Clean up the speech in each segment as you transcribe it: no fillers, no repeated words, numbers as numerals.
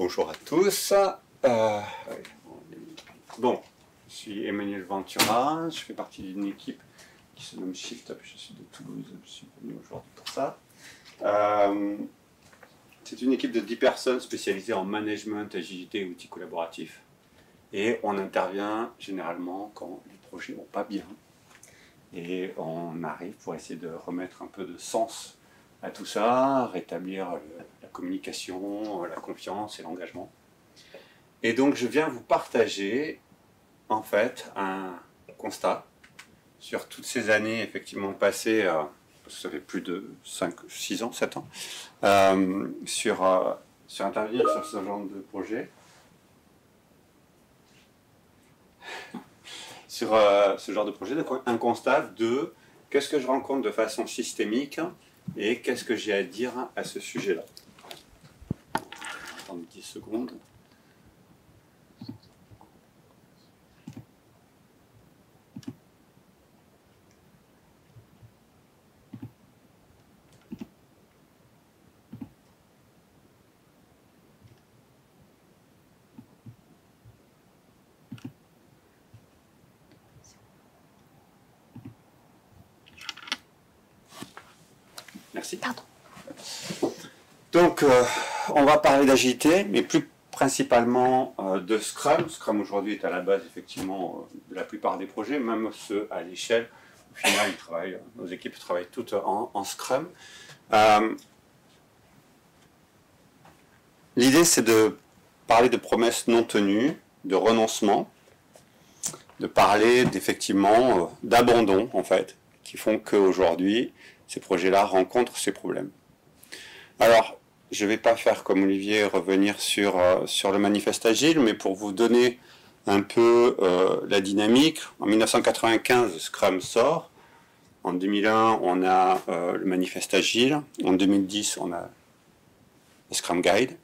Bonjour à tous. Bon, je suis Emmanuel Ventura, je fais partie d'une équipe qui se nomme Shift Up, je suis de Toulouse, je suis venu aujourd'hui pour ça. C'est une équipe de 10 personnes spécialisées en management, agilité et outils collaboratifs. Et on intervient généralement quand les projets vont pas bien. Et on arrive pour essayer de remettre un peu de sens à tout ça, rétablir la communication, la confiance et l'engagement. Et donc je viens vous partager en fait un constat sur toutes ces années effectivement passées, ça fait plus de 5, 6 ans, 7 ans, sur intervenir sur ce genre de projet. Sur ce genre de projet, donc un constat de qu'est-ce que je rencontre de façon systémique et qu'est-ce que j'ai à dire à ce sujet-là. Attendez 10 secondes. Merci. Pardon. Donc, on va parler d'agilité, mais plus principalement de Scrum. Scrum aujourd'hui est à la base effectivement de la plupart des projets, même ceux à l'échelle. Au final, nos équipes travaillent toutes en Scrum. L'idée, c'est de parler de promesses non tenues, de renoncement, de parler d'effectivement d'abandon en fait, qui font qu'aujourd'hui, ces projets-là rencontrent ces problèmes. Alors, je ne vais pas faire comme Olivier, revenir sur le manifeste agile, mais pour vous donner un peu la dynamique, en 1995, Scrum sort. En 2001, on a le manifeste agile. En 2010, on a le Scrum Guide.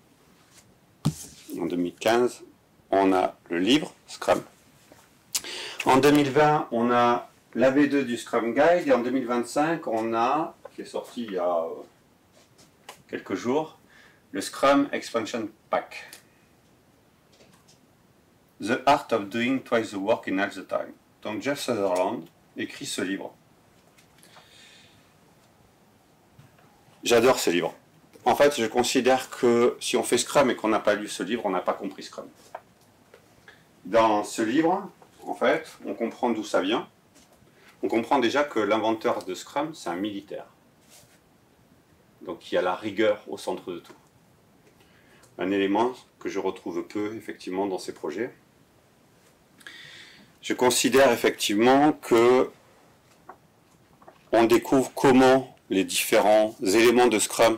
En 2015, on a le livre Scrum. En 2020, on a la V2 du Scrum Guide. Et en 2025, on a, qui est sorti il y a quelques jours, le Scrum Expansion Pack. The Art of Doing Twice the Work in Half the Time. Donc Jeff Sutherland écrit ce livre. J'adore ce livre. En fait, je considère que si on fait Scrum et qu'on n'a pas lu ce livre, on n'a pas compris Scrum. Dans ce livre, en fait, on comprend d'où ça vient. On comprend déjà que l'inventeur de Scrum, c'est un militaire. Donc il y a la rigueur au centre de tout. Un élément que je retrouve peu, effectivement, dans ces projets. Je considère effectivement que on découvre comment les différents éléments de Scrum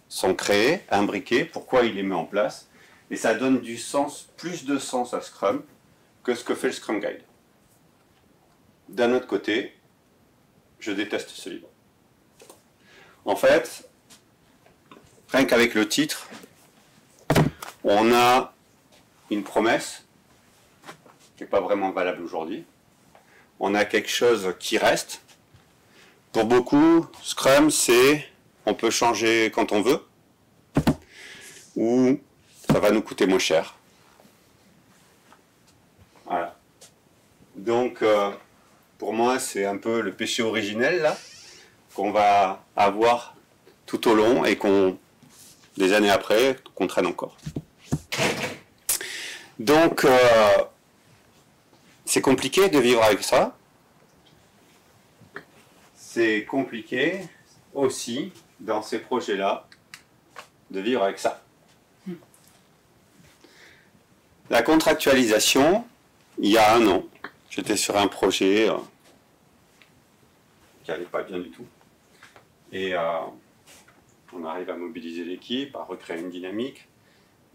sont créés, imbriqués, pourquoi il les met en place, et ça donne du sens, plus de sens à Scrum que ce que fait le Scrum Guide. D'un autre côté, je déteste ce livre. En fait, rien qu'avec le titre, on a une promesse qui n'est pas vraiment valable aujourd'hui. On a quelque chose qui reste. Pour beaucoup, Scrum, c'est on peut changer quand on veut, ou ça va nous coûter moins cher. Voilà. Donc, pour moi, c'est un peu le péché originel, là, qu'on va avoir tout au long et qu'on, des années après, qu'on traîne encore. Donc, c'est compliqué de vivre avec ça. C'est compliqué aussi, dans ces projets-là, de vivre avec ça. La contractualisation, il y a 1 an, j'étais sur un projet qui n'allait pas bien du tout. Et on arrive à mobiliser l'équipe, à recréer une dynamique.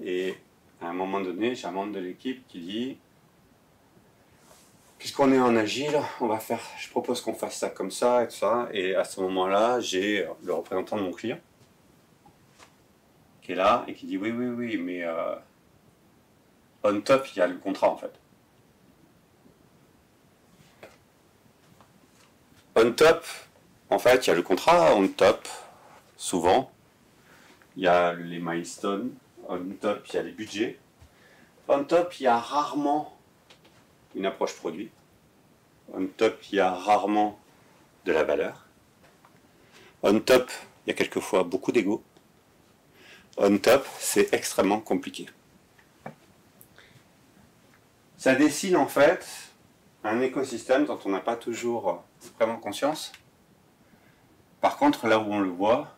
Et à un moment donné, j'ai un membre de l'équipe qui dit « Puisqu'on est en agile, je propose qu'on fasse ça comme ça et tout ça. » Et à ce moment-là, j'ai le représentant de mon client qui est là et qui dit « Oui, mais on top, il y a le contrat en fait. » On top, en fait, il y a le contrat, on top, souvent. Il y a les milestones On top, il y a les budgets. On top, il y a rarement une approche produit. On top, il y a rarement de la valeur. On top, il y a quelquefois beaucoup d'ego. On top, c'est extrêmement compliqué. Ça dessine en fait un écosystème dont on n'a pas toujours vraiment conscience. Par contre, là où on le voit,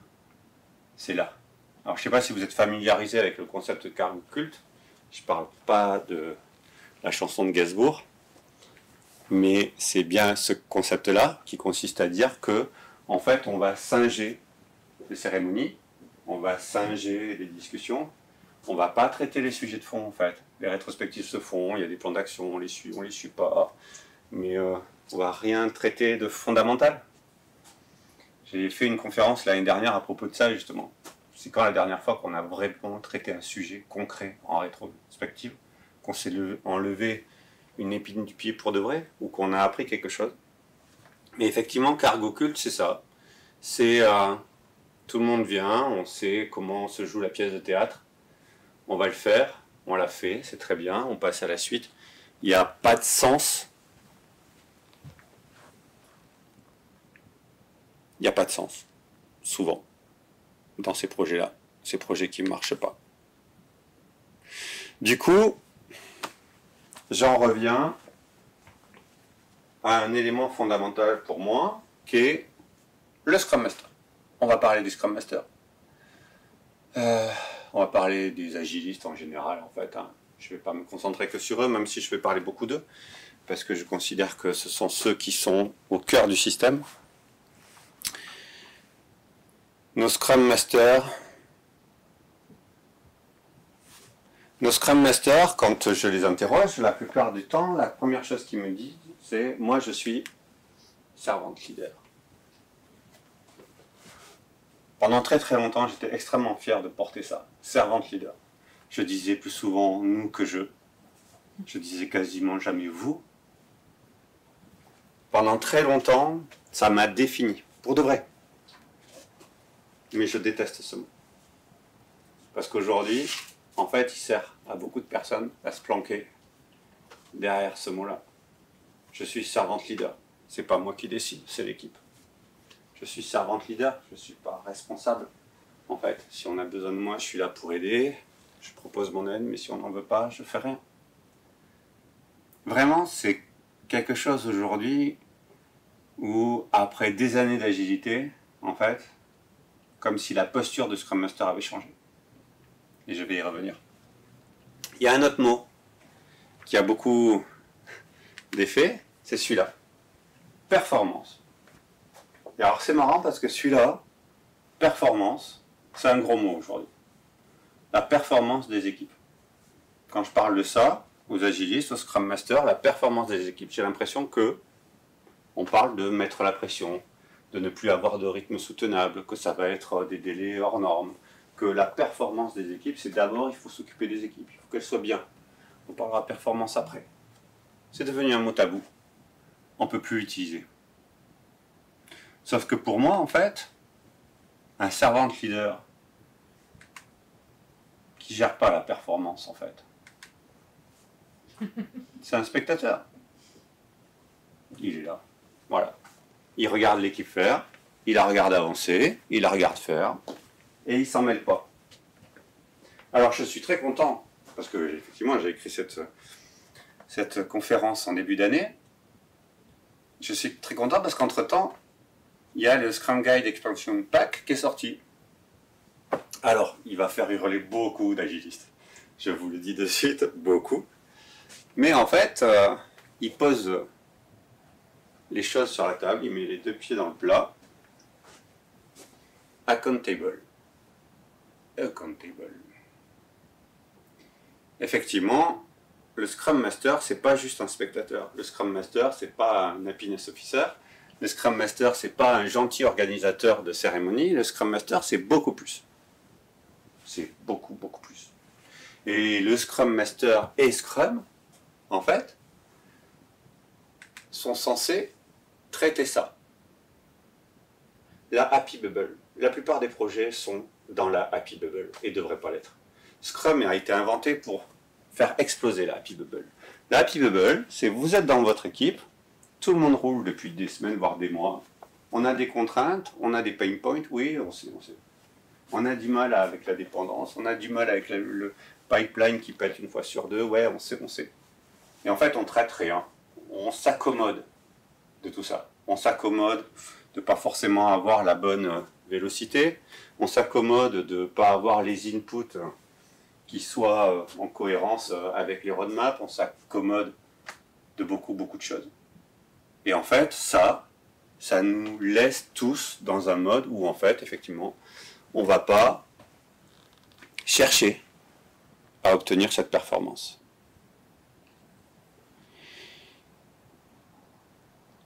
c'est là. Alors, je ne sais pas si vous êtes familiarisé avec le concept de cargo culte. Je ne parle pas de la chanson de Gainsbourg, mais c'est bien ce concept-là qui consiste à dire que, en fait, on va singer les cérémonies, on va singer les discussions, on ne va pas traiter les sujets de fond, en fait. Les rétrospectives se font, il y a des plans d'action, on les suit pas, mais on ne va rien traiter de fondamental. J'ai fait une conférence l'année dernière à propos de ça, justement. C'est quand la dernière fois qu'on a vraiment traité un sujet concret en rétrospective, qu'on s'est enlevé une épine du pied pour de vrai, ou qu'on a appris quelque chose. Mais effectivement, Cargo Cult, c'est ça. C'est tout le monde vient, on sait comment se joue la pièce de théâtre, on va le faire, on l'a fait, c'est très bien, on passe à la suite. Il n'y a pas de sens. Il n'y a pas de sens, souvent, dans ces projets-là, ces projets qui ne marchent pas. Du coup, j'en reviens à un élément fondamental pour moi, qui est le Scrum Master. On va parler du Scrum Master. On va parler des agilistes en général, en fait. Je ne vais pas me concentrer que sur eux, même si je vais parler beaucoup d'eux, parce que je considère que ce sont ceux qui sont au cœur du système. Nos Scrum Masters, quand je les interroge, la plupart du temps, la première chose qu'ils me disent, c'est « moi, je suis servant leader ». Pendant très très longtemps, j'étais extrêmement fier de porter ça, servant leader. Je disais plus souvent « nous » que « je ». Je disais quasiment jamais « vous ». Pendant très longtemps, ça m'a défini, pour de vrai. Mais je déteste ce mot. Parce qu'aujourd'hui, en fait, il sert à beaucoup de personnes à se planquer derrière ce mot-là. Je suis servante leader. C'est pas moi qui décide, c'est l'équipe. Je suis servante leader, je ne suis pas responsable. En fait, si on a besoin de moi, je suis là pour aider. Je propose mon aide, mais si on n'en veut pas, je fais rien. Vraiment, c'est quelque chose aujourd'hui où, après des années d'agilité, en fait, comme si la posture de Scrum Master avait changé. Et je vais y revenir. Il y a un autre mot qui a beaucoup d'effets, c'est celui-là. Performance. Et alors c'est marrant parce que celui-là, performance, c'est un gros mot aujourd'hui. La performance des équipes. Quand je parle de ça, aux agilistes, aux Scrum Masters, la performance des équipes, j'ai l'impression que on parle de mettre la pression, de ne plus avoir de rythme soutenable, que ça va être des délais hors normes, que la performance des équipes, c'est d'abord, il faut s'occuper des équipes, il faut qu'elles soient bien. On parlera performance après. C'est devenu un mot tabou. On ne peut plus l'utiliser. Sauf que pour moi, en fait, un servant leader qui ne gère pas la performance, en fait, c'est un spectateur. Il est là. Voilà. Il regarde l'équipe faire, il la regarde avancer, il la regarde faire, et il ne s'en mêle pas. Alors je suis très content, parce que effectivement j'ai écrit cette conférence en début d'année. Je suis très content parce qu'entre-temps, il y a le Scrum Guide Expansion Pack qui est sorti. Alors, il va faire hurler beaucoup d'agilistes. Je vous le dis de suite, beaucoup. Mais en fait, il pose les choses sur la table, il met les deux pieds dans le plat. Accountable. Accountable. Effectivement, le Scrum Master, c'est pas juste un spectateur. Le Scrum Master, c'est pas un happiness officer. Le Scrum Master, c'est pas un gentil organisateur de cérémonie. Le Scrum Master, c'est beaucoup plus. C'est beaucoup, beaucoup plus. Et le Scrum Master et Scrum, en fait, sont censés traiter ça. La Happy Bubble. La plupart des projets sont dans la Happy Bubble et ne devraient pas l'être. Scrum a été inventé pour faire exploser la Happy Bubble. La Happy Bubble, c'est vous êtes dans votre équipe, tout le monde roule depuis des semaines, voire des mois. On a des contraintes, on a des pain points, oui, on sait. On a du mal avec la dépendance, on a du mal avec le pipeline qui pète une fois sur deux, ouais, on sait. Et en fait, on traite rien. On s'accommode de tout ça. On s'accommode de ne pas forcément avoir la bonne vélocité. On s'accommode de ne pas avoir les inputs qui soient en cohérence avec les roadmaps. On s'accommode de beaucoup de choses. Et en fait, ça nous laisse tous dans un mode où, en fait, effectivement, on ne va pas chercher à obtenir cette performance.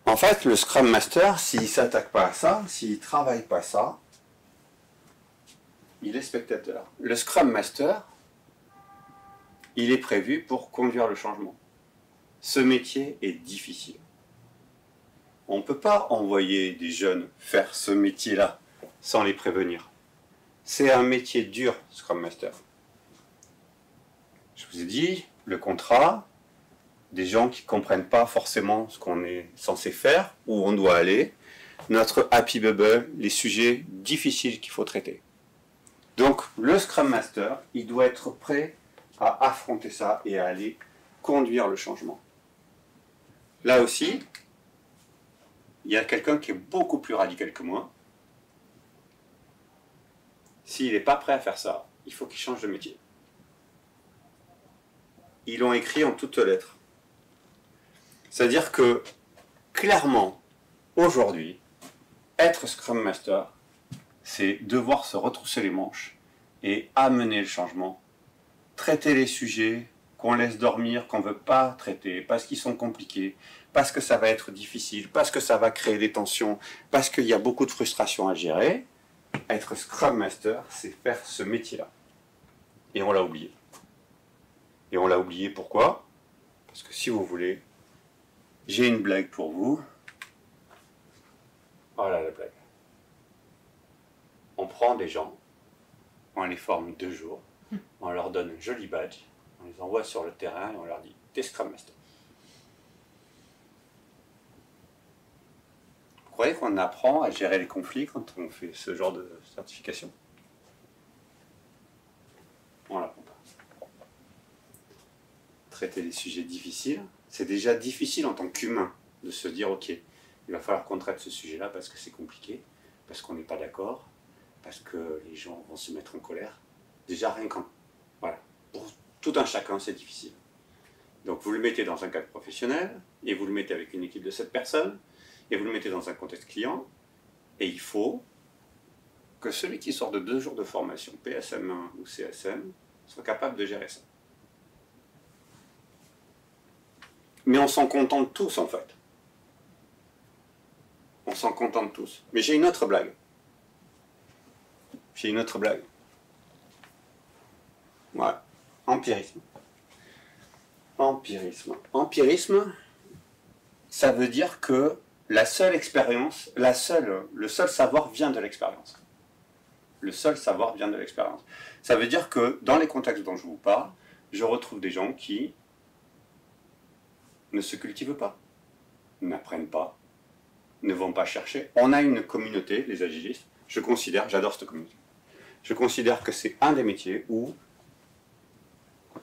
En fait, le Scrum Master, s'il ne s'attaque pas à ça, s'il ne travaille pas ça, il est spectateur. Le Scrum Master, il est prévu pour conduire le changement. Ce métier est difficile. On ne peut pas envoyer des jeunes faire ce métier-là sans les prévenir. C'est un métier dur, Scrum Master. Je vous ai dit, le contrat, des gens qui ne comprennent pas forcément ce qu'on est censé faire, où on doit aller, notre Happy Bubble, les sujets difficiles qu'il faut traiter. Donc, le Scrum Master, il doit être prêt à affronter ça et à aller conduire le changement. Là aussi, il y a quelqu'un qui est beaucoup plus radical que moi. S'il n'est pas prêt à faire ça, il faut qu'il change de métier. Ils l'ont écrit en toutes lettres. C'est-à-dire que, clairement, aujourd'hui, être Scrum Master, c'est devoir se retrousser les manches et amener le changement, traiter les sujets qu'on laisse dormir, qu'on ne veut pas traiter, parce qu'ils sont compliqués, parce que ça va être difficile, parce que ça va créer des tensions, parce qu'il y a beaucoup de frustration à gérer. Être Scrum Master, c'est faire ce métier-là. Et on l'a oublié. Et on l'a oublié pourquoi? Parce que si vous voulez, j'ai une blague pour vous. Voilà la blague. On prend des gens, on les forme 2 jours, on leur donne un joli badge, on les envoie sur le terrain et on leur dit « T'es Scrum Master ». Vous croyez qu'on apprend à gérer les conflits quand on fait ce genre de certification? On l'apprend pas. Traiter des sujets difficiles, c'est déjà difficile en tant qu'humain de se dire « Ok, il va falloir qu'on traite ce sujet-là parce que c'est compliqué, parce qu'on n'est pas d'accord, parce que les gens vont se mettre en colère. » Déjà rien qu'en... Voilà. Pour tout un chacun, c'est difficile. Donc vous le mettez dans un cadre professionnel, et vous le mettez avec une équipe de 7 personnes, et vous le mettez dans un contexte client, et il faut que celui qui sort de 2 jours de formation, PSM1 ou CSM, soit capable de gérer ça. Mais on s'en contente tous, en fait. On s'en contente tous. Mais j'ai une autre blague. J'ai une autre blague. Voilà. Empirisme. Empirisme. Empirisme, ça veut dire que la seule expérience, le seul savoir vient de l'expérience. Le seul savoir vient de l'expérience. Ça veut dire que dans les contextes dont je vous parle, je retrouve des gens qui ne se cultivent pas, n'apprennent pas, ne vont pas chercher. On a une communauté, les agilistes, j'adore cette communauté, je considère que c'est un des métiers où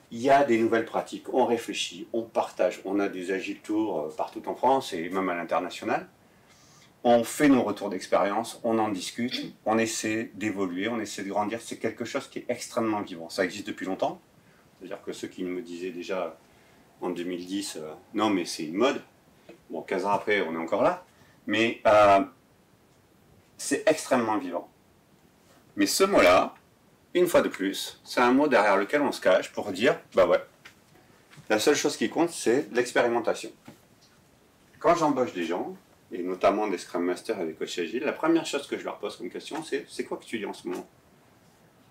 il y a des nouvelles pratiques, on réfléchit, on partage, on a des Agile Tours partout en France et même à l'international. On fait nos retours d'expérience, on en discute, on essaie d'évoluer, on essaie de grandir. C'est quelque chose qui est extrêmement vivant. Ça existe depuis longtemps. C'est-à-dire que ceux qui me disaient déjà en 2010, non mais c'est une mode. Bon, 15 ans après, on est encore là. Mais c'est extrêmement vivant. Mais ce mot-là, une fois de plus, c'est un mot derrière lequel on se cache pour dire, bah ouais, la seule chose qui compte, c'est l'expérimentation. Quand j'embauche des gens, et notamment des Scrum Masters et des coachs agiles, la première chose que je leur pose comme question, c'est quoi que tu dis en ce moment?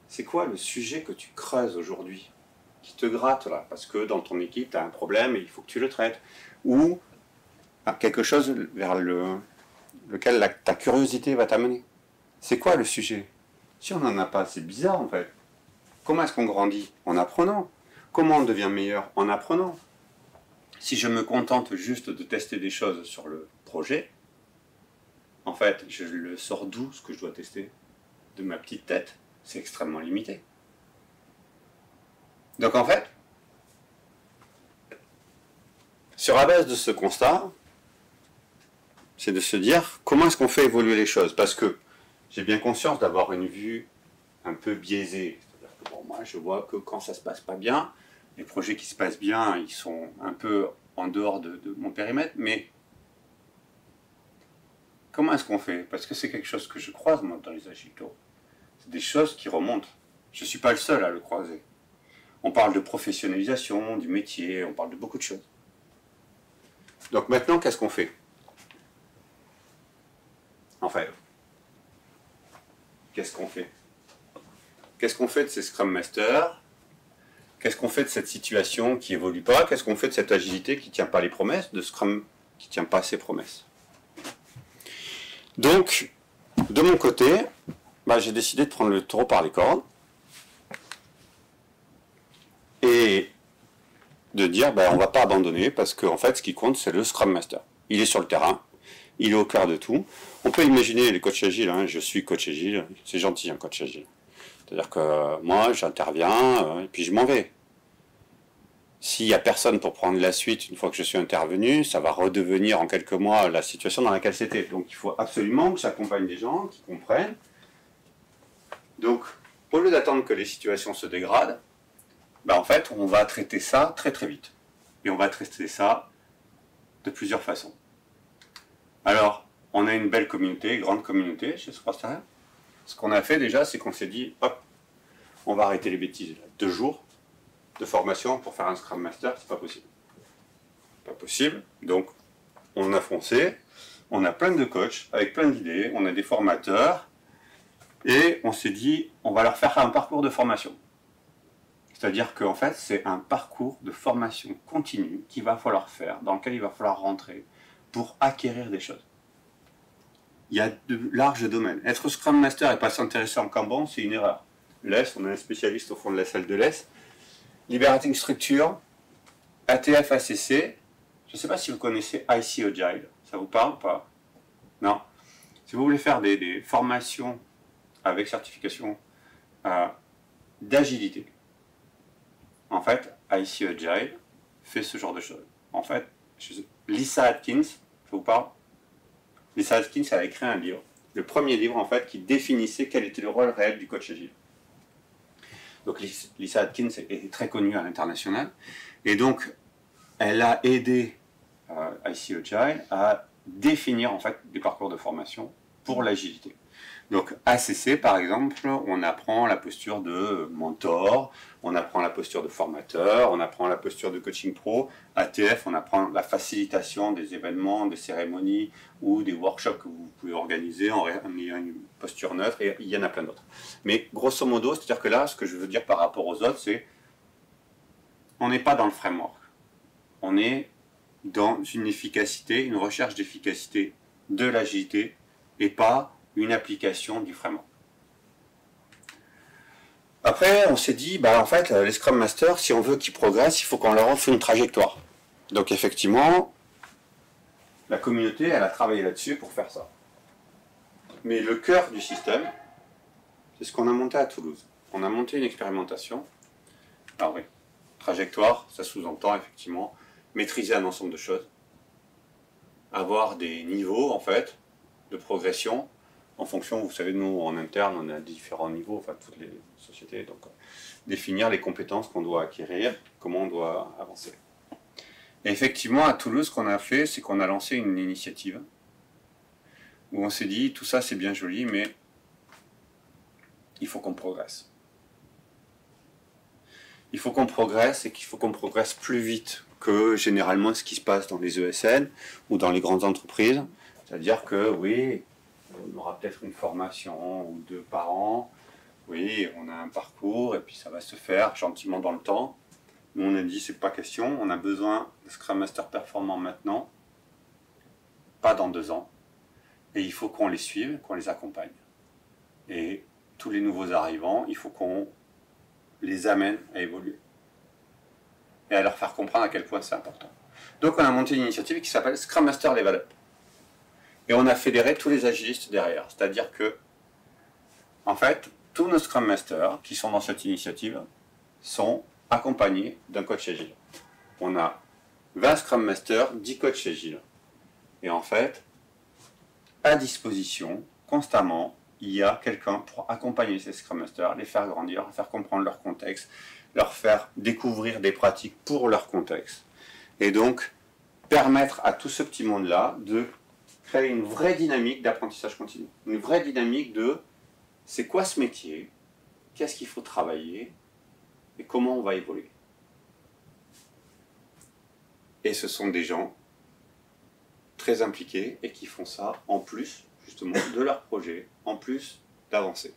C'est quoi le sujet que tu creuses aujourd'hui, qui te gratte là, parce que dans ton équipe, tu as un problème et il faut que tu le traites, ou quelque chose vers lequel ta curiosité va t'amener. C'est quoi le sujet? Si on n'en a pas, c'est bizarre en fait. Comment est-ce qu'on grandit? En apprenant. Comment on devient meilleur? En apprenant. Si je me contente juste de tester des choses sur le projet, en fait, je le sors d'où ce que je dois tester? De ma petite tête. C'est extrêmement limité. Donc en fait, sur la base de ce constat, c'est de se dire comment est-ce qu'on fait évoluer les choses. Parce que j'ai bien conscience d'avoir une vue un peu biaisée. C'est-à-dire que bon, moi, je vois que quand ça se passe pas bien, les projets qui se passent bien, ils sont un peu en dehors de mon périmètre, mais comment est-ce qu'on fait? Parce que c'est quelque chose que je croise, moi, dans les agitaux. C'est des choses qui remontent. Je ne suis pas le seul à le croiser. On parle de professionnalisation, du métier, on parle de beaucoup de choses. Donc maintenant, qu'est-ce qu'on fait? En fait, qu'est-ce qu'on fait? Qu'est-ce qu'on fait de ces Scrum Masters? Qu'est-ce qu'on fait de cette situation qui évolue pas? Qu'est-ce qu'on fait de cette agilité qui ne tient pas les promesses, de Scrum qui ne tient pas ses promesses? Donc, de mon côté, j'ai décidé de prendre le taureau par les cornes et de dire on ne va pas abandonner parce qu'en fait, ce qui compte, c'est le Scrum Master. Il est sur le terrain, il est au cœur de tout. On peut imaginer les coachs agiles, hein, je suis coach agile, c'est gentil un coach agile. C'est-à-dire que moi, j'interviens et puis je m'en vais. S'il n'y a personne pour prendre la suite une fois que je suis intervenu, ça va redevenir en quelques mois la situation dans laquelle c'était. Donc il faut absolument que j'accompagne des gens qui comprennent. Donc, au lieu d'attendre que les situations se dégradent, en fait, on va traiter ça très très vite. Et on va traiter ça de plusieurs façons. Alors, on a une belle communauté, grande communauté chez Superstar. Ce qu'on a fait déjà, c'est qu'on s'est dit, hop, on va arrêter les bêtises. 2 jours de formation pour faire un Scrum Master, c'est pas possible. Pas possible. Donc, on a foncé, on a plein de coachs avec plein d'idées, on a des formateurs, et on s'est dit, on va leur faire un parcours de formation. C'est-à-dire qu'en fait, c'est un parcours de formation continue qu'il va falloir faire, dans lequel il va falloir rentrer pour acquérir des choses. Il y a de larges domaines. Être Scrum Master et pas s'intéresser en Kanban, c'est une erreur. LESS, on a un spécialiste au fond de la salle de LESS. Liberating Structure, ATF, ACC. Je ne sais pas si vous connaissez IC Agile. Ça vous parle ou pas? Non. Si vous voulez faire des formations avec certification d'agilité, en fait, IC Agile fait ce genre de choses. En fait, Lisa Atkins, ça vous parle? Lisa Atkins a écrit un livre, le premier livre en fait, qui définissait quel était le rôle réel du coach agile. Donc Lisa Atkins est très connue à l'international, et donc elle a aidé IC Agile à définir en fait des parcours de formation pour l'agilité. Donc ACC par exemple, on apprend la posture de mentor, on apprend la posture de formateur, on apprend la posture de coaching pro. ATF, on apprend la facilitation des événements, des cérémonies ou des workshops que vous pouvez organiser en ayant une posture neutre, et il y en a plein d'autres. Mais grosso modo, c'est-à-dire que là, ce que je veux dire par rapport aux autres, c'est on n'est pas dans le framework. On est dans une efficacité, une recherche d'efficacité de l'agilité et pas une application du framework. Après, on s'est dit, en fait, les Scrum Masters, si on veut qu'ils progressent, il faut qu'on leur offre une trajectoire. Donc effectivement, la communauté, elle a travaillé là-dessus pour faire ça. Mais le cœur du système, c'est ce qu'on a monté à Toulouse. On a monté une expérimentation. Alors oui, trajectoire, ça sous-entend effectivement maîtriser un ensemble de choses. Avoir des niveaux, en fait, de progression en fonction, vous savez, nous, en interne, on a différents niveaux, enfin, toutes les sociétés, donc définir les compétences qu'on doit acquérir, comment on doit avancer. Et effectivement, à Toulouse, ce qu'on a fait, c'est qu'on a lancé une initiative où on s'est dit, tout ça, c'est bien joli, mais il faut qu'on progresse. Il faut qu'on progresse et qu'il faut qu'on progresse plus vite que généralement ce qui se passe dans les ESN ou dans les grandes entreprises. C'est-à-dire que, oui, on aura peut-être une formation ou 2 par an. Oui, on a un parcours et puis ça va se faire gentiment dans le temps. Nous, on a dit, c'est pas question. On a besoin de Scrum Master performants maintenant, pas dans 2 ans. Et il faut qu'on les suive, qu'on les accompagne. Et tous les nouveaux arrivants, il faut qu'on les amène à évoluer et à leur faire comprendre à quel point c'est important. Donc on a monté une initiative qui s'appelle Scrum Master Level Up. Et on a fédéré tous les agilistes derrière. C'est-à-dire que, en fait, tous nos Scrum Masters qui sont dans cette initiative sont accompagnés d'un coach agile. On a 20 Scrum Masters, 10 coachs agiles. Et en fait, à disposition, constamment, il y a quelqu'un pour accompagner ces Scrum Masters, les faire grandir, leur faire comprendre leur contexte, leur faire découvrir des pratiques pour leur contexte. Et donc, permettre à tout ce petit monde-là de créer une vraie dynamique d'apprentissage continu. Une vraie dynamique de c'est quoi ce métier, qu'est-ce qu'il faut travailler et comment on va évoluer. Et ce sont des gens très impliqués et qui font ça en plus, justement, de leur projet, en plus d'avancer.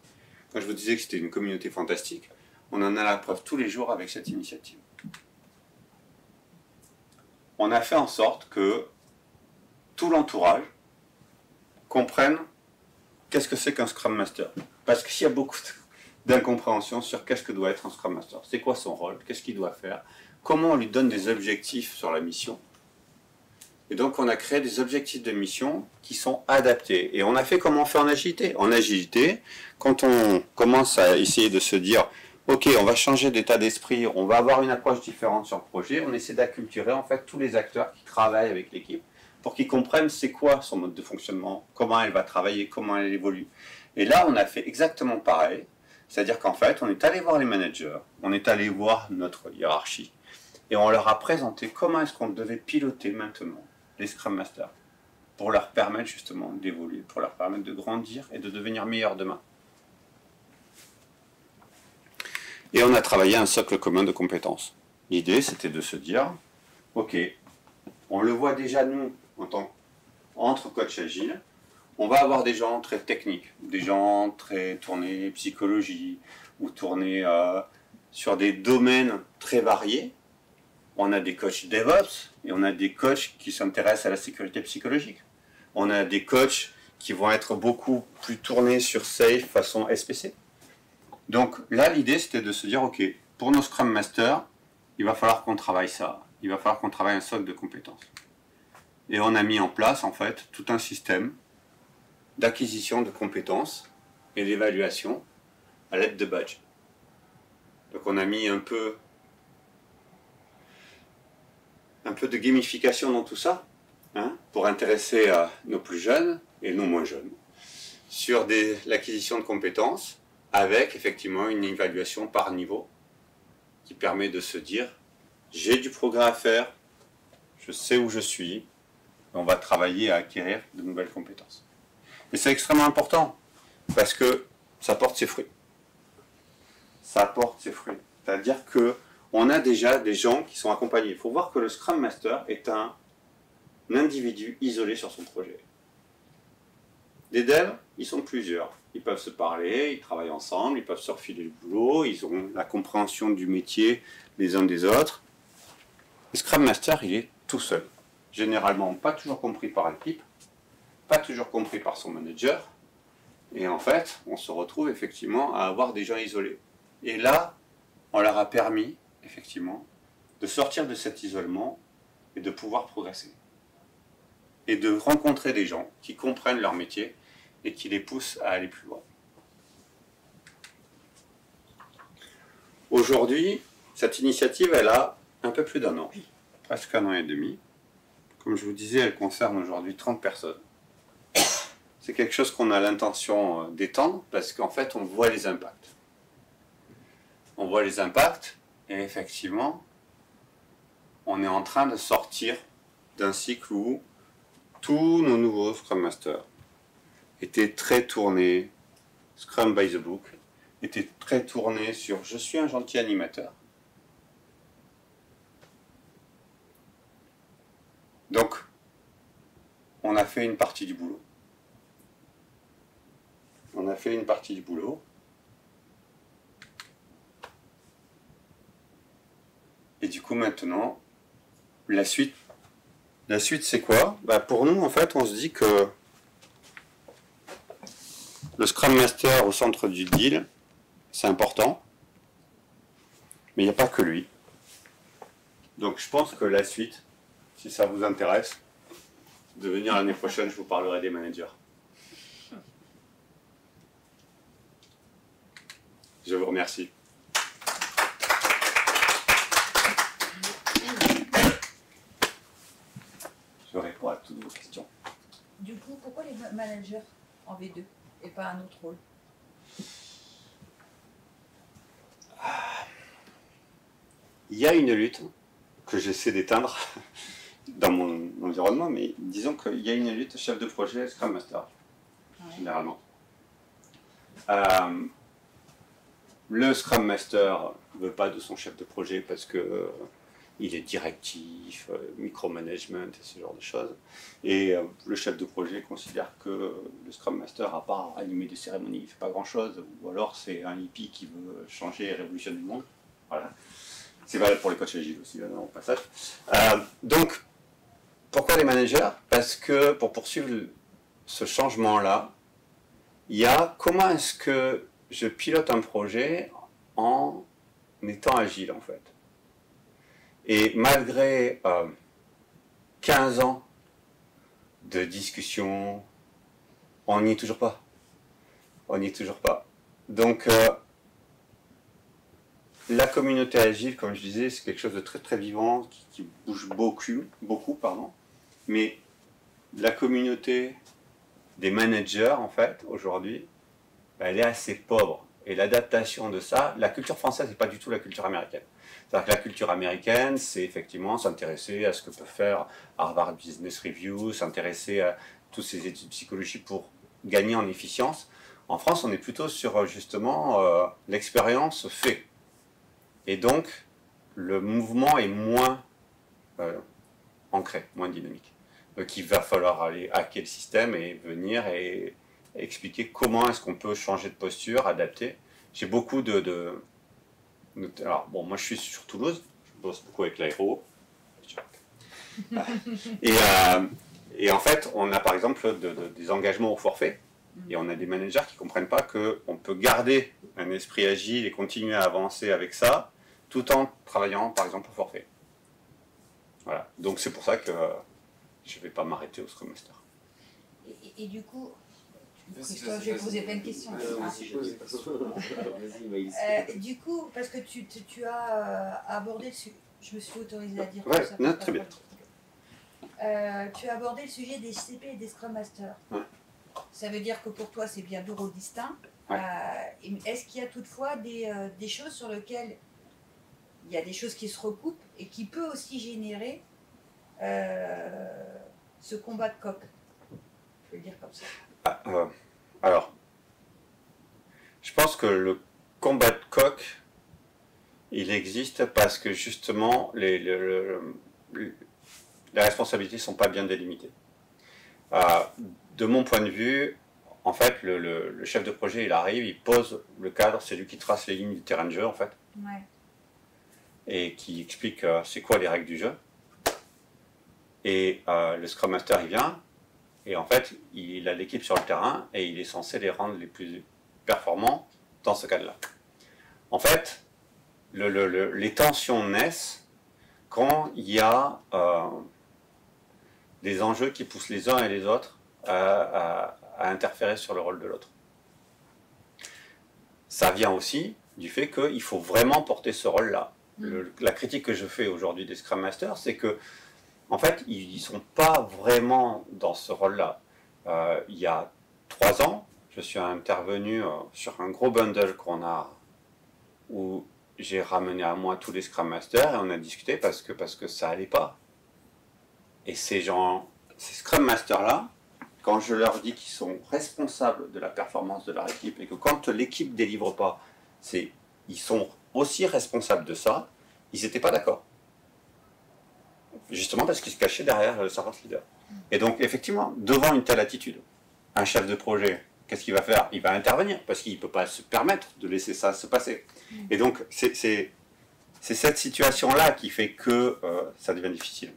Quand je vous disais que c'était une communauté fantastique, on en a la preuve tous les jours avec cette initiative. On a fait en sorte que tout l'entourage comprenne qu'est-ce que c'est qu'un Scrum Master. Parce qu'il y a beaucoup d'incompréhension sur qu'est-ce que doit être un Scrum Master. C'est quoi son rôle, qu'est-ce qu'il doit faire, comment on lui donne des objectifs sur la mission. Et donc on a créé des objectifs de mission qui sont adaptés. Et on a fait comme on fait en agilité. En agilité, quand on commence à essayer de se dire ok, on va changer d'état d'esprit, on va avoir une approche différente sur le projet, on essaie d'acculturer en fait tous les acteurs qui travaillent avec l'équipe pour qu'ils comprennent c'est quoi son mode de fonctionnement, comment elle va travailler, comment elle évolue. Et là, on a fait exactement pareil, c'est-à-dire qu'en fait, on est allé voir les managers, on est allé voir notre hiérarchie, et on leur a présenté comment est-ce qu'on devait piloter maintenant les Scrum Masters pour leur permettre justement d'évoluer, pour leur permettre de grandir et de devenir meilleurs demain. Et on a travaillé un socle commun de compétences. L'idée, c'était de se dire, ok, on le voit déjà nous, entre coach agile, on va avoir des gens très techniques, des gens très tournés psychologie, ou tournés sur des domaines très variés. On a des coachs DevOps, et on a des coachs qui s'intéressent à la sécurité psychologique. On a des coachs qui vont être beaucoup plus tournés sur Safe façon SPC. Donc là, l'idée, c'était de se dire, ok, pour nos Scrum Masters, il va falloir qu'on travaille ça. Il va falloir qu'on travaille un socle de compétences. Et on a mis en place, en fait, tout un système d'acquisition de compétences et d'évaluation à l'aide de badges. Donc on a mis un peu de gamification dans tout ça, hein, pour intéresser nos plus jeunes et nos moins jeunes, sur l'acquisition de compétences, avec effectivement une évaluation par niveau qui permet de se dire j'ai du progrès à faire, je sais où je suis, on va travailler à acquérir de nouvelles compétences. Et c'est extrêmement important parce que ça porte ses fruits. Ça porte ses fruits. C'est-à-dire qu'on a déjà des gens qui sont accompagnés. Il faut voir que le Scrum Master est un individu isolé sur son projet. Les devs, ils sont plusieurs. Ils peuvent se parler, ils travaillent ensemble, ils peuvent se refiler le boulot, ils ont la compréhension du métier les uns des autres. Le Scrum Master, il est tout seul. Généralement, pas toujours compris par l'équipe, pas toujours compris par son manager. Et en fait, on se retrouve effectivement à avoir des gens isolés. Et là, on leur a permis, effectivement, de sortir de cet isolement et de pouvoir progresser. Et de rencontrer des gens qui comprennent leur métier et qui les poussent à aller plus loin. Aujourd'hui, cette initiative, elle a un peu plus d'1 an, presque 1 an et demi. Comme je vous disais, elle concerne aujourd'hui 30 personnes. C'est quelque chose qu'on a l'intention d'étendre parce qu'en fait, on voit les impacts. On voit les impacts et effectivement, on est en train de sortir d'un cycle où tous nos nouveaux Scrum Masters étaient très tournés, Scrum by the Book, étaient très tournés sur « je suis un gentil animateur ». Donc, on a fait une partie du boulot. On a fait une partie du boulot. Et du coup, maintenant, la suite c'est quoi? Pour nous, en fait, on se dit que le Scrum Master au centre du deal, c'est important. Mais il n'y a pas que lui. Donc je pense que la suite, si ça vous intéresse, de venir l'année prochaine, je vous parlerai des managers. Je vous remercie. Je réponds à toutes vos questions. Du coup, pourquoi les managers en V2 et pas un autre rôle? Il y a une lutte que j'essaie d'éteindre dans mon environnement, mais disons qu'il y a une lutte chef de projet, Scrum Master, généralement. Le Scrum Master ne veut pas de son chef de projet parce que il est directif, micromanagement et ce genre de choses. Et le chef de projet considère que le Scrum Master, à part animer des cérémonies, il ne fait pas grand-chose, ou alors c'est un hippie qui veut changer et révolutionner le monde. Voilà. C'est valable pour les coachs agiles aussi, là, au passage. Donc, pourquoi les managers? Parce que pour poursuivre ce changement-là, il y a comment est-ce que je pilote un projet en étant agile, en fait. Et malgré 15 ans de discussion, on n'y est toujours pas. On n'y est toujours pas. Donc, la communauté agile, comme je disais, c'est quelque chose de très très vivant, qui bouge beaucoup, pardon. Mais la communauté des managers, en fait, aujourd'hui, elle est assez pauvre. Et l'adaptation de ça, la culture française n'est pas du tout la culture américaine. C'est-à-dire que la culture américaine, c'est effectivement s'intéresser à ce que peut faire Harvard Business Review, s'intéresser à toutes ces études de psychologie pour gagner en efficience. En France, on est plutôt sur justement l'expérience fait. Et donc, le mouvement est moins ancré, moins dynamique. Donc, il va falloir aller hacker le système et venir et expliquer comment est-ce qu'on peut changer de posture, adapter. J'ai beaucoup alors, bon, moi je suis sur Toulouse, je bosse beaucoup avec l'aéro. Et en fait, on a par exemple des engagements au forfait, et on a des managers qui ne comprennent pas qu'on peut garder un esprit agile et continuer à avancer avec ça, tout en travaillant par exemple au forfait. Voilà, donc c'est pour ça que je ne vais pas m'arrêter au Scrum Master. Et du coup, Christophe, je vais poser plein de questions. Du coup, parce que tu as abordé le sujet, je me suis autorisée à dire ouais, ça. Non, très bien. Tu as abordé le sujet des CP et des Scrum Masters. Ouais. Ça veut dire que pour toi, c'est bien deux rôles distincts. Ouais. Est-ce qu'il y a toutefois des choses sur lesquelles il y a des choses qui se recoupent et qui peut aussi générer ce combat de coq? Je vais le dire comme ça. Alors, je pense que le combat de coq, il existe parce que justement, les responsabilités ne sont pas bien délimitées. De mon point de vue, en fait, le chef de projet, il arrive, il pose le cadre, c'est lui qui trace les lignes du terrain de jeu, en fait. Ouais. Et qui explique c'est quoi les règles du jeu. Et le Scrum Master, il vient, et en fait, il a l'équipe sur le terrain, et il est censé les rendre les plus performants dans ce cadre-là. En fait, les tensions naissent quand il y a des enjeux qui poussent les uns et les autres à interférer sur le rôle de l'autre. Ça vient aussi du fait qu'il faut vraiment porter ce rôle-là. La critique que je fais aujourd'hui des Scrum Masters, c'est que en fait, ils ne sont pas vraiment dans ce rôle-là. Il y a 3 ans, je suis intervenu sur un gros bundle qu'on a, où j'ai ramené à moi tous les Scrum Masters et on a discuté parce que ça allait pas. Et ces Scrum Masters-là, quand je leur dis qu'ils sont responsables de la performance de leur équipe et que quand l'équipe ne délivre pas, ils sont aussi responsables de ça, ils n'étaient pas d'accord. Justement parce qu'ils se cachaient derrière le servant leader. Et donc, effectivement, devant une telle attitude, un chef de projet, qu'est-ce qu'il va faire? Il va intervenir, parce qu'il ne peut pas se permettre de laisser ça se passer. Et donc, c'est cette situation-là qui fait que ça devient difficile.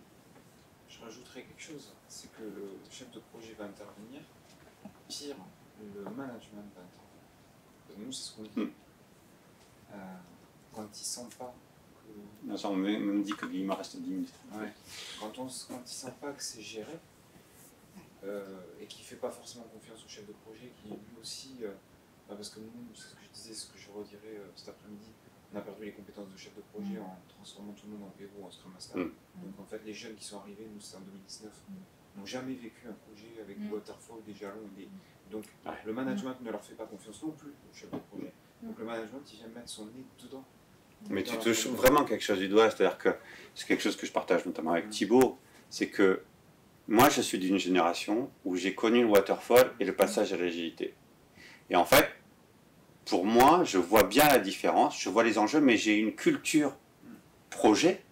Je rajouterais quelque chose, c'est que le chef de projet va intervenir, pire, le management va intervenir. Nous, c'est ce qu'on dit. Quand il ne sent pas Non, ça, on me dit qu'il me reste 10 minutes. Ouais. Quand il ne sent pas que c'est géré, et qui ne fait pas forcément confiance au chef de projet, qui lui aussi, parce que nous, c'est ce que je disais, ce que je redirai cet après-midi, on a perdu les compétences de chef de projet en transformant tout le monde en PO ou en Scrum Master. Donc en fait, les jeunes qui sont arrivés, nous c'est en 2019, n'ont jamais vécu un projet avec du waterfall, des jalons. Donc le management ne leur fait pas confiance non plus au chef de projet. Donc le management, il vient mettre son nez dedans. Mais tu touches vraiment quelque chose du doigt, c'est-à-dire que c'est quelque chose que je partage notamment avec Thibaut, c'est que moi je suis d'une génération où j'ai connu le waterfall et le passage à l'agilité. Et en fait, pour moi, je vois bien la différence, je vois les enjeux, mais j'ai une culture projet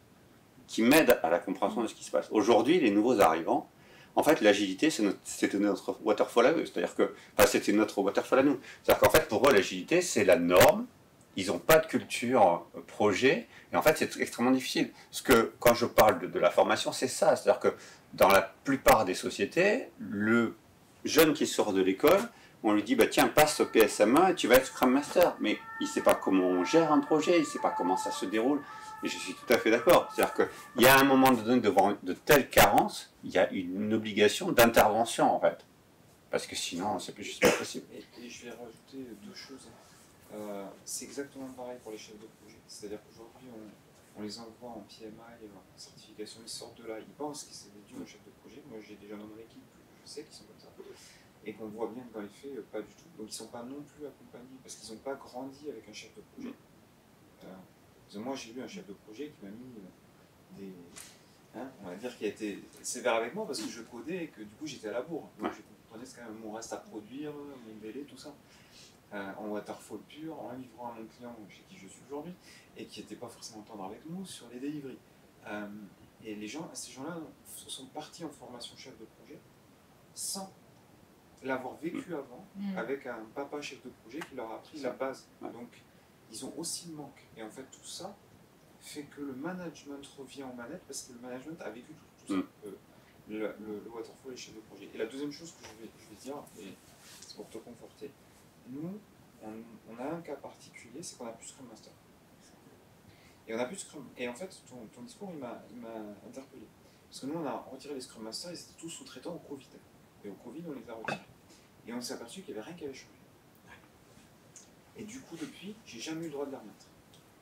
qui m'aide à la compréhension de ce qui se passe. Aujourd'hui, les nouveaux arrivants, en fait, l'agilité, c'était notre waterfall à eux, c'est-à-dire que, enfin, c'était notre waterfall à nous. C'est-à-dire qu'en fait, pour eux, l'agilité, c'est la norme. Ils n'ont pas de culture projet, et en fait c'est extrêmement difficile. Parce que quand je parle de la formation, c'est ça, c'est-à-dire que dans la plupart des sociétés, le jeune qui sort de l'école, on lui dit bah, tiens, passe au PSMA et tu vas être Scrum Master. Mais il ne sait pas comment on gère un projet, il ne sait pas comment ça se déroule. Et je suis tout à fait d'accord. C'est-à-dire qu'il y a un moment donné, devant de telles carences, il y a une obligation d'intervention en fait. Parce que sinon, c'est juste pas possible. Et je vais rajouter deux choses. C'est exactement pareil pour les chefs de projet. C'est-à-dire qu'aujourd'hui, on les envoie en PMI, en certification, ils sortent de là, ils pensent que c'est dû au chef de projet. Moi, j'ai des gens dans mon équipe, je sais qu'ils sont comme ça. Et qu'on voit bien que dans les faits, pas du tout. Donc, ils ne sont pas non plus accompagnés parce qu'ils n'ont pas grandi avec un chef de projet. Moi, j'ai eu un chef de projet qui m'a mis des. On va dire qu'il a été sévère avec moi parce que je codais et que du coup, j'étais à la bourre. Donc, je comprenais quand même mon reste à produire, mon délai, tout ça. En waterfall pur, en livrant à mon client chez qui je suis aujourd'hui, et qui n'était pas forcément tendre avec nous sur les deliveries. Et ces gens-là sont partis en formation chef de projet sans l'avoir vécu avant, avec un papa chef de projet qui leur a appris la base. Donc, ils ont aussi le manque. Et en fait, tout ça fait que le management revient en manette parce que le management a vécu tout ça. Le waterfall et chef de projet. Et la deuxième chose que je vais dire, et c'est pour te conforter, nous, on a un cas particulier, c'est qu'on n'a plus Scrum Master. Et on n'a plus Scrum. Et en fait, ton discours, il m'a interpellé. Parce que nous, on a retiré les Scrum Masters, ils étaient tous sous-traitants au Covid. Et au Covid, on les a retirés. Et on s'est aperçu qu'il n'y avait rien qui avait changé. Et du coup, depuis, j'ai jamais eu le droit de les remettre.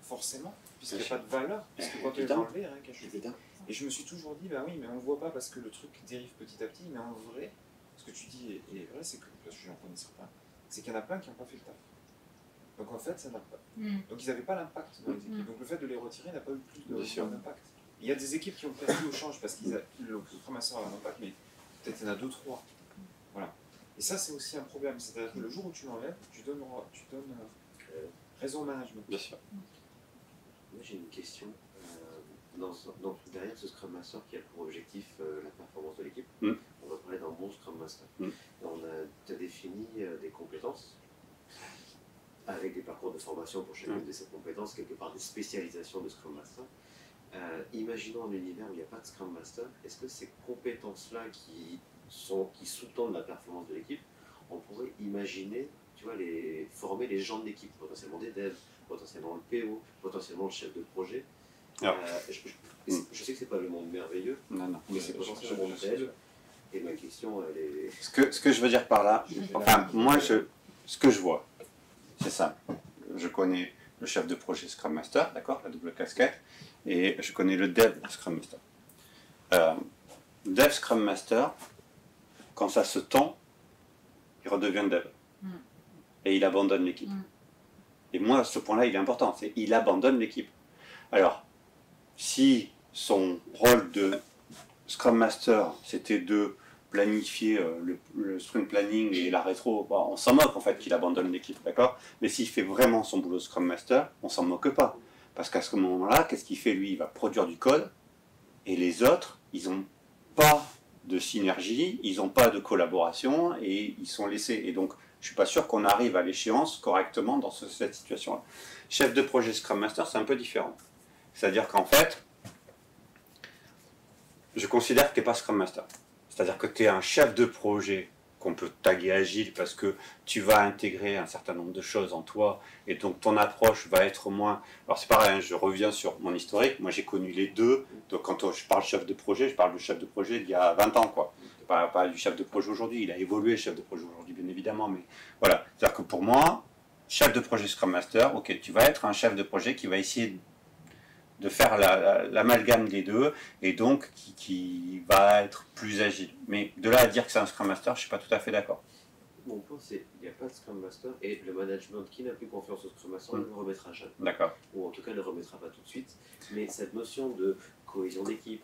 Forcément, puisqu'il n'y a pas de valeur, puisque quand on les a enlevés, il n'y a rien qui a changé. Et je me suis toujours dit, bah oui, mais on ne voit pas parce que le truc dérive petit à petit, mais en vrai, ce que tu dis est vrai, c'est que, parce que j'en connais certains, c'est qu'il y en a plein qui n'ont pas fait le taf. Donc en fait, ça n'a pas. Donc ils n'avaient pas l'impact dans les équipes. Donc le fait de les retirer n'a pas eu plus d'impact. Il y a des équipes qui ont perdu au change parce que le Scrum Master a un impact, mais peut-être il y en a 2-3. Voilà. Et ça, c'est aussi un problème. C'est-à-dire que le jour où tu l'enlèves, tu donnes raison au management. Bien sûr. Moi, j'ai une question. Derrière ce Scrum Master qui a pour objectif la performance de l'équipe, on va parler d'un bon Scrum Master. Tu as défini des compétences avec des parcours de formation pour chacune de ces compétences, quelque part des spécialisations de Scrum Master. Imaginons un univers où il n'y a pas de Scrum Master, est-ce que ces compétences-là qui sous-tendent la performance de l'équipe, on pourrait imaginer, tu vois, former les gens de l'équipe, potentiellement des devs, potentiellement le PO, potentiellement le chef de projet. Je sais que c'est pas le monde merveilleux, mais c'est potentiellement le monde tel. Et ma question, elle est... Ce que je veux dire par là, enfin, moi, ce que je vois, c'est ça. Je connais le chef de projet Scrum Master, d'accord, la double casquette, et je connais le dev Scrum Master. Dev Scrum Master, quand ça se tend, il redevient dev. Et il abandonne l'équipe. Et moi, ce point-là, il est important, c'est il abandonne l'équipe. Alors, si son rôle de Scrum Master, c'était de planifier le sprint planning et la rétro, on s'en moque en fait qu'il abandonne l'équipe, d'accord? Mais s'il fait vraiment son boulot Scrum Master, on s'en moque pas. Parce qu'à ce moment-là, qu'est-ce qu'il fait lui? Il va produire du code, et les autres, ils n'ont pas de synergie, ils n'ont pas de collaboration, et ils sont laissés. Et donc, je ne suis pas sûr qu'on arrive à l'échéance correctement dans cette situation-là. Chef de projet Scrum Master, c'est un peu différent. C'est-à-dire qu'en fait, je considère que tu n'es pas Scrum Master. C'est-à-dire que tu es un chef de projet qu'on peut taguer agile parce que tu vas intégrer un certain nombre de choses en toi et donc ton approche va être moins... Alors c'est pareil, hein, je reviens sur mon historique, moi j'ai connu les deux, donc quand je parle chef de projet, je parle du chef de projet d'il y a 20 ans, quoi. Pas du chef de projet aujourd'hui, il a évolué le chef de projet aujourd'hui bien évidemment, mais voilà, c'est-à-dire que pour moi, chef de projet Scrum Master, ok, tu vas être un chef de projet qui va essayer de faire l'amalgame des deux, et donc qui va être plus agile. Mais de là à dire que c'est un Scrum Master, je ne suis pas tout à fait d'accord. Mon point, c'est qu'il n'y a pas de Scrum Master, et le management qui n'a plus confiance au Scrum Master ne le remettra jamais. D'accord. Ou en tout cas ne le remettra pas tout de suite. Mais cette notion de cohésion d'équipe,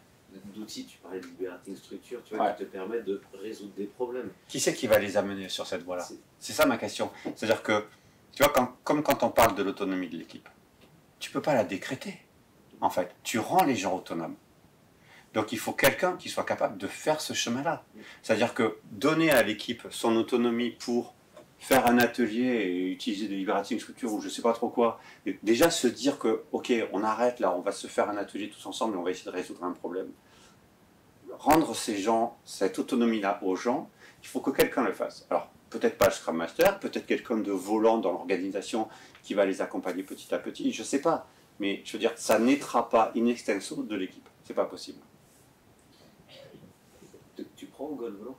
d'outils, tu parlais de liberating structure, tu vois, qui te permet de résoudre des problèmes. Qui c'est qui va les amener sur cette voie-là? C'est ça ma question. C'est-à-dire que, tu vois, comme quand on parle de l'autonomie de l'équipe, tu ne peux pas la décréter. En fait, tu rends les gens autonomes. Donc il faut quelqu'un qui soit capable de faire ce chemin-là. C'est-à-dire que donner à l'équipe son autonomie pour faire un atelier et utiliser des liberating structures ou je ne sais pas trop quoi, et déjà se dire que, ok, on arrête là, on va se faire un atelier tous ensemble et on va essayer de résoudre un problème. Rendre ces gens, cette autonomie-là aux gens, il faut que quelqu'un le fasse. Alors, peut-être pas le Scrum Master, peut-être quelqu'un de volant dans l'organisation qui va les accompagner petit à petit, je ne sais pas. Mais je veux dire, ça naîtra pas in extenso de l'équipe. C'est pas possible. Tu prends au Goal volant?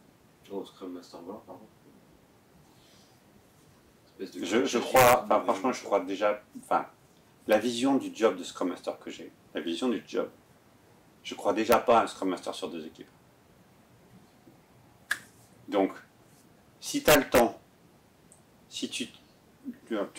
Au Scrum Master volant, pardon. Je crois, enfin, franchement, je crois déjà, enfin, la vision du job de Scrum Master que j'ai, la vision du job, je crois déjà pas à un Scrum Master sur 2 équipes. Donc, si tu as le temps, si tu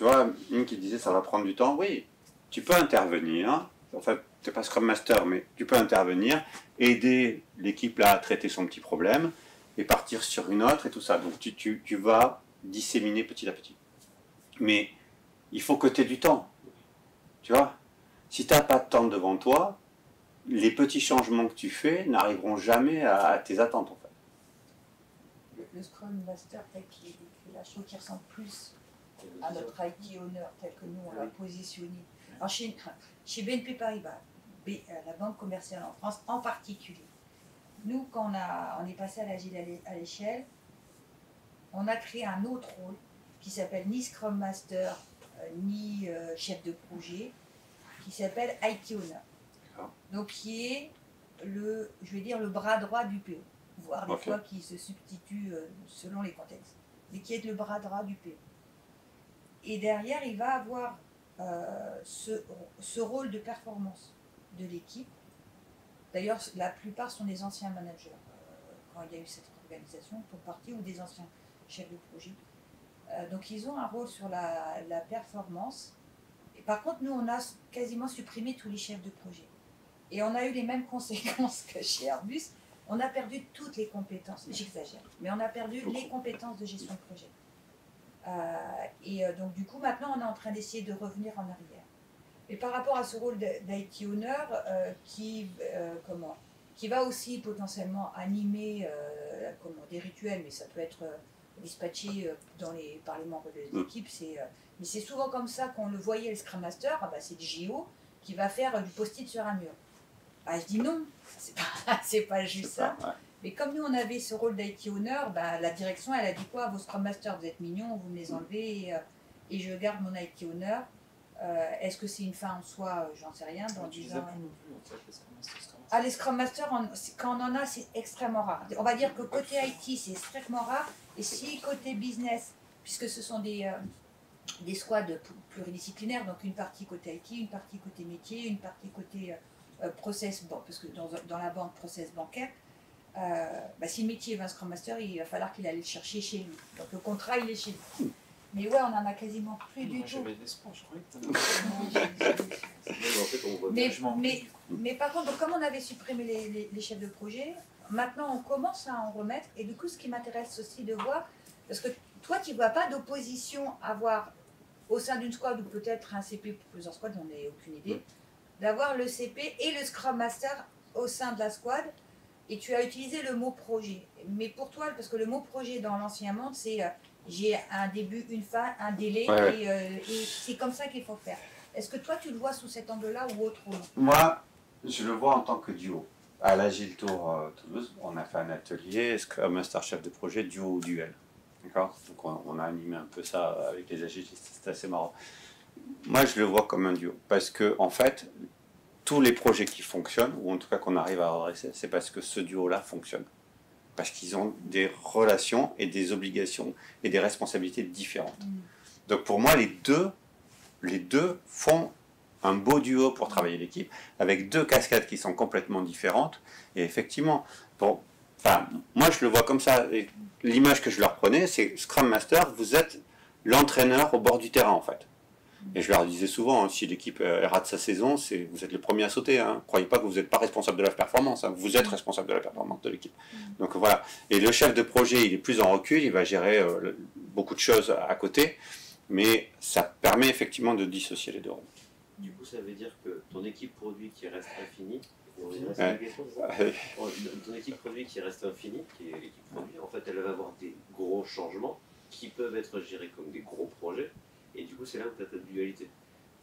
vois, une qui disait ça va prendre du temps, oui, tu peux intervenir, en fait, tu n'es pas Scrum Master, mais tu peux intervenir, aider l'équipe là à traiter son petit problème, et partir sur une autre et tout ça. Donc tu vas disséminer petit à petit. Mais il faut que tu aies du temps. Tu vois? Si tu n'as pas de temps devant toi, les petits changements que tu fais n'arriveront jamais à tes attentes, en fait. Le Scrum Master tel qu'il est décrit là, je trouve qu'il ressemble plus à notre IT Owner tel que nous on l'a positionné. Alors chez BNP Paribas, la banque commerciale en France en particulier, nous quand on est passé à l'agile à l'échelle, on a créé un autre rôle qui s'appelle ni Scrum Master ni chef de projet, qui s'appelle IT Owner. Donc qui est le bras droit du PO, voire des fois qui se substitue selon les contextes, mais qui est le bras droit du PO. Et derrière, il va avoir ce rôle de performance de l'équipe. D'ailleurs, la plupart sont des anciens managers quand il y a eu cette organisation, pour partie, ou des anciens chefs de projet. Donc ils ont un rôle sur la performance. Et par contre, nous, on a quasiment supprimé tous les chefs de projet. Et on a eu les mêmes conséquences que chez Airbus. On a perdu toutes les compétences, j'exagère, mais on a perdu les compétences de gestion de projet. Donc du coup, maintenant, on est en train d'essayer de revenir en arrière. Et par rapport à ce rôle d'IT Owner, qui va aussi potentiellement animer des rituels, mais ça peut être dispatché par les membres de l'équipe. Mais c'est souvent comme ça qu'on le voyait, le Scrum Master, c'est le JO qui va faire du post-it sur un mur. Je dis non, c'est pas juste ça. Mais comme nous, on avait ce rôle d'IT Owner, la direction, elle a dit quoi? Vos Scrum Masters, vous êtes mignons, vous me les enlevez et je garde mon IT Owner. Est-ce que c'est une fin en soi? J'en sais rien. Les Scrum Masters, quand on en a, c'est extrêmement rare. On va dire que côté IT, c'est extrêmement rare. Et si côté business, puisque ce sont des squads pluridisciplinaires, donc une partie côté IT, une partie côté métier, une partie côté process, parce que dans la banque, process bancaire, si le métier veut un Scrum Master, il va falloir qu'il aille le chercher chez lui. Donc le contrat, il est chez lui. Mais ouais, on en a quasiment plus du tout. Mais par contre, comme on avait supprimé les chefs de projet, maintenant on commence à en remettre. Et du coup, ce qui m'intéresse aussi de voir, parce que toi, tu ne vois pas d'opposition à avoir au sein d'une squad ou peut-être un CP pour plusieurs squads, on n'a aucune idée, d'avoir le CP et le Scrum Master au sein de la squad. Et tu as utilisé le mot projet. Mais pour toi, parce que le mot projet dans l'ancien monde, c'est j'ai un début, une fin, un délai, et c'est comme ça qu'il faut faire. Est-ce que toi, tu le vois sous cet angle-là ou autre? Moi, je le vois en tant que duo. à l'Agile Tour Toulouse, on a fait un atelier Scrum Master chef de projet duo ou duel. D'accord? Donc on a animé un peu ça avec les agilistes, c'était assez marrant. Moi je le vois comme un duo, parce que en fait, tous les projets qui fonctionnent, ou en tout cas qu'on arrive à redresser, c'est parce que ce duo-là fonctionne. Parce qu'ils ont des relations et des obligations et des responsabilités différentes. Donc pour moi, les deux font un beau duo pour travailler l'équipe, avec deux cascades qui sont complètement différentes. Et effectivement, moi je le vois comme ça. L'image que je leur prenais, c'est Scrum Master, vous êtes l'entraîneur au bord du terrain en fait. Et je leur disais souvent, si l'équipe rate sa saison, vous êtes les premiers à sauter. Ne croyez pas que vous n'êtes pas responsable de la performance. Vous êtes responsable de la performance de l'équipe. Donc voilà. Et le chef de projet, il est plus en recul, il va gérer beaucoup de choses à côté. Mais ça permet effectivement de dissocier les deux rôles. Du coup, ça veut dire que ton équipe produit qui reste infinie, ton équipe produit qui reste infinie, qui est l'équipe produit, en fait, elle va avoir des gros changements qui peuvent être gérés comme des gros projets. Et du coup, c'est là où tu as ta dualité.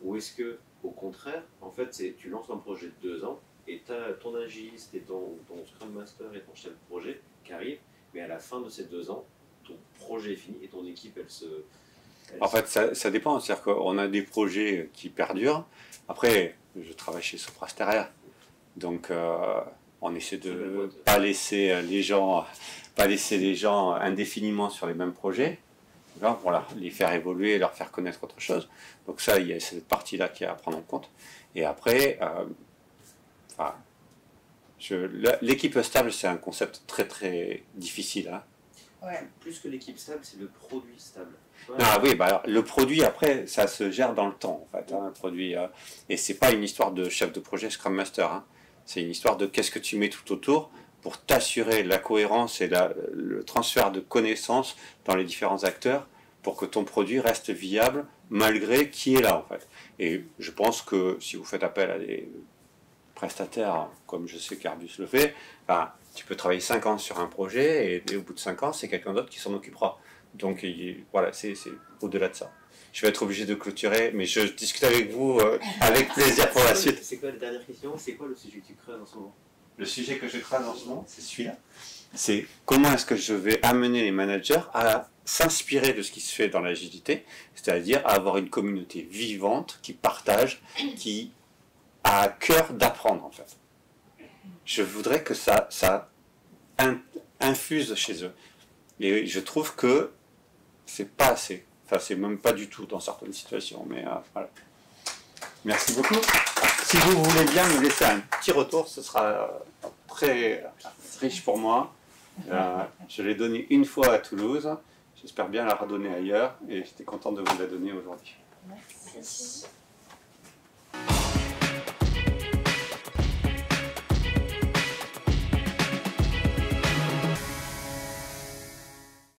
Ou est-ce que, au contraire, en fait, tu lances un projet de 2 ans et tu as ton agiliste et ton Scrum Master et ton chef de projet qui arrivent, mais à la fin de ces 2 ans, ton projet est fini et ton équipe, En fait, ça dépend. C'est-à-dire qu'on a des projets qui perdurent. Après, je travaille chez Sopra Steria. Donc, on essaie de pas laisser les gens indéfiniment sur les mêmes projets. Voilà, les faire évoluer, leur faire connaître autre chose. Donc ça, il y a cette partie-là qui est à prendre en compte. Et après, l'équipe stable, c'est un concept très très difficile. Hein. Ouais. Plus que l'équipe stable, c'est le produit stable. Ah oui, alors, le produit, après, ça se gère dans le temps, en fait. Hein, le produit, et c'est pas une histoire de chef de projet Scrum Master. Hein. C'est une histoire de qu'est-ce que tu mets tout autour pour t'assurer la cohérence et le transfert de connaissances dans les différents acteurs pour que ton produit reste viable malgré qui est là en fait. Et je pense que si vous faites appel à des prestataires, comme je sais qu'Airbus le fait, tu peux travailler 5 ans sur un projet et au bout de 5 ans, c'est quelqu'un d'autre qui s'en occupera. Donc voilà, c'est au-delà de ça. Je vais être obligé de clôturer, mais je discute avec vous avec plaisir pour la suite. C'est quoi la dernière question? C'est quoi le sujet que tu creuses en ce moment? Le sujet que je creuse en ce moment, c'est celui-là. C'est comment est-ce que je vais amener les managers à s'inspirer de ce qui se fait dans l'agilité, c'est-à-dire à avoir une communauté vivante qui partage, qui a à cœur d'apprendre en fait. Je voudrais que ça infuse chez eux. Et je trouve que c'est pas assez. Enfin, c'est même pas du tout dans certaines situations. Mais voilà. Merci beaucoup. Si vous voulez bien me laisser un petit retour, ce sera très riche pour moi. Je l'ai donné une fois à Toulouse. J'espère bien la redonner ailleurs. Et j'étais content de vous la donner aujourd'hui. Merci.